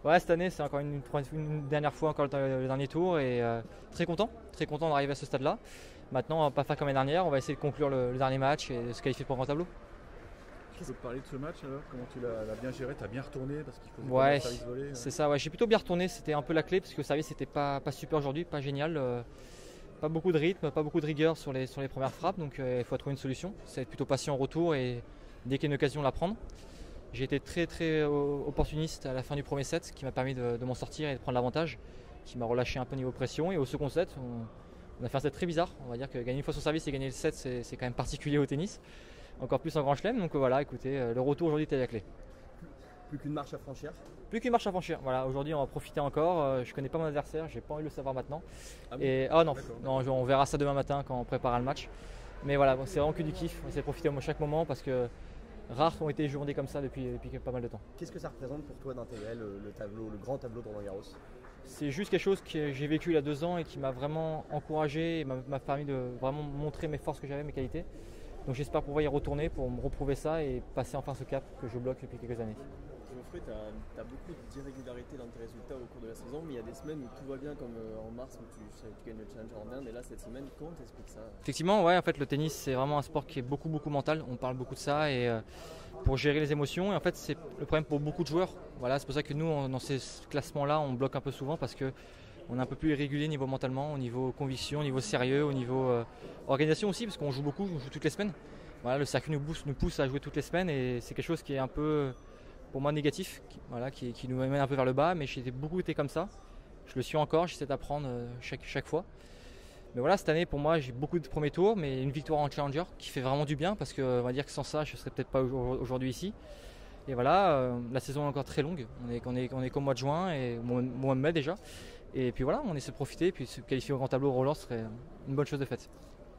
Ouais, cette année, c'est encore une dernière fois encore le dernier tour et très content d'arriver à ce stade-là. Maintenant, on va pas faire comme l'année dernière, on va essayer de conclure le dernier match et de se qualifier pour le grand tableau. Tu peux parler de ce match alors? Comment tu l'as bien géré? Tu as bien retourné parce qu'il faut Ouais, le service volé. c'est ça, ouais, j'ai plutôt bien retourné, c'était un peu la clé parce que le service n'était pas super aujourd'hui, pas génial. Pas beaucoup de rythme, pas beaucoup de rigueur sur les premières frappes, donc il faut trouver une solution. C'est être plutôt patient au retour et dès qu'il y a une occasion, la prendre. J'ai été très opportuniste à la fin du premier set, qui m'a permis de m'en sortir et de prendre l'avantage, qui m'a relâché un peu niveau pression. Et au second set, on a fait un set très bizarre. On va dire que gagner une fois son service et gagner le set, c'est quand même particulier au tennis. Encore plus en grand chelem. Donc voilà, écoutez, le retour aujourd'hui était la clé. Plus qu'une marche à franchir. Plus qu'une marche à franchir. Voilà, aujourd'hui on va profiter encore. Je connais pas mon adversaire, j'ai pas envie de le savoir maintenant. Ah bon? Et non, on verra ça demain matin quand on préparera le match. Mais voilà, c'est vraiment que du kiff. On essaie de profiter à chaque moment parce que rares ont été journées comme ça depuis pas mal de temps. Qu'est-ce que ça représente pour toi d'intégrer le grand tableau de Roland Garros? C'est juste quelque chose que j'ai vécu il y a 2 ans et qui m'a vraiment encouragé et m'a permis de vraiment montrer mes forces que j'avais, mes qualités. Donc j'espère pouvoir y retourner pour me reprouver ça et passer enfin ce cap que je bloque depuis quelques années. Geoffrey, tu as beaucoup d'irrégularités dans tes résultats au cours de la saison, mais il y a des semaines où tout va bien, comme en mars où tu gagnes le Challenger en Inde, et là cette semaine, comment t'expliques ça? Effectivement, ouais, en fait le tennis c'est vraiment un sport qui est beaucoup mental, on parle beaucoup de ça et pour gérer les émotions et en fait c'est le problème pour beaucoup de joueurs. Voilà, c'est pour ça que nous dans ces classements-là on bloque un peu souvent parce que on est un peu plus irrégulier niveau mentalement, au niveau conviction, au niveau sérieux, au niveau organisation aussi parce qu'on joue beaucoup, on joue toutes les semaines. Voilà, le circuit nous pousse à jouer toutes les semaines et c'est quelque chose qui est un peu pour moi négatif, qui nous mène un peu vers le bas, mais j'ai beaucoup été comme ça. Je le suis encore, j'essaie d'apprendre chaque fois. Mais voilà, cette année pour moi j'ai beaucoup de premiers tours, mais une victoire en Challenger qui fait vraiment du bien parce que on va dire que sans ça je ne serais peut-être pas aujourd'hui ici. Et voilà, la saison est encore très longue, on est qu'au mois de juin et au mois de mai déjà. Et puis voilà, on essaie de profiter, puis se qualifier au grand tableau Roland serait une bonne chose de faite.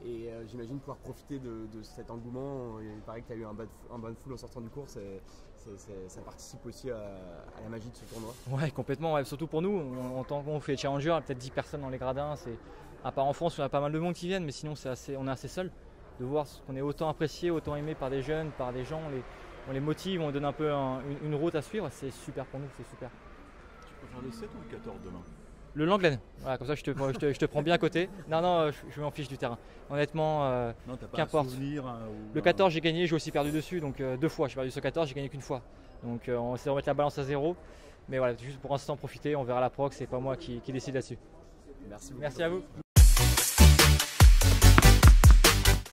Et j'imagine pouvoir profiter de cet engouement. Il paraît que tu as eu un bain de foule en sortant du cours, ça participe aussi à la magie de ce tournoi. Ouais, complètement, ouais. Surtout pour nous, en tant qu'on fait Challenger, il y a peut-être 10 personnes dans les gradins. À part en France, on a pas mal de monde qui viennent, mais sinon on est assez seul. De voir qu'on est autant apprécié, autant aimé par des jeunes, par des gens, on les motive, on donne un peu une route à suivre, c'est super pour nous, c'est super. Tu peux faire le 7 ou le 14 demain? Le Langlen, voilà, comme ça je te prends bien à côté. Non, je m'en fiche du terrain. Honnêtement, Non, t'as pas qu'importe. un souvenir Le 14 j'ai gagné, j'ai aussi perdu dessus, donc 2 fois. J'ai perdu sur 14, j'ai gagné qu'une fois. Donc on essaie de remettre la balance à 0. Mais voilà, juste pour l'instant profiter, on verra la proc, c'est pas moi qui décide là-dessus. Merci beaucoup. Merci à vous.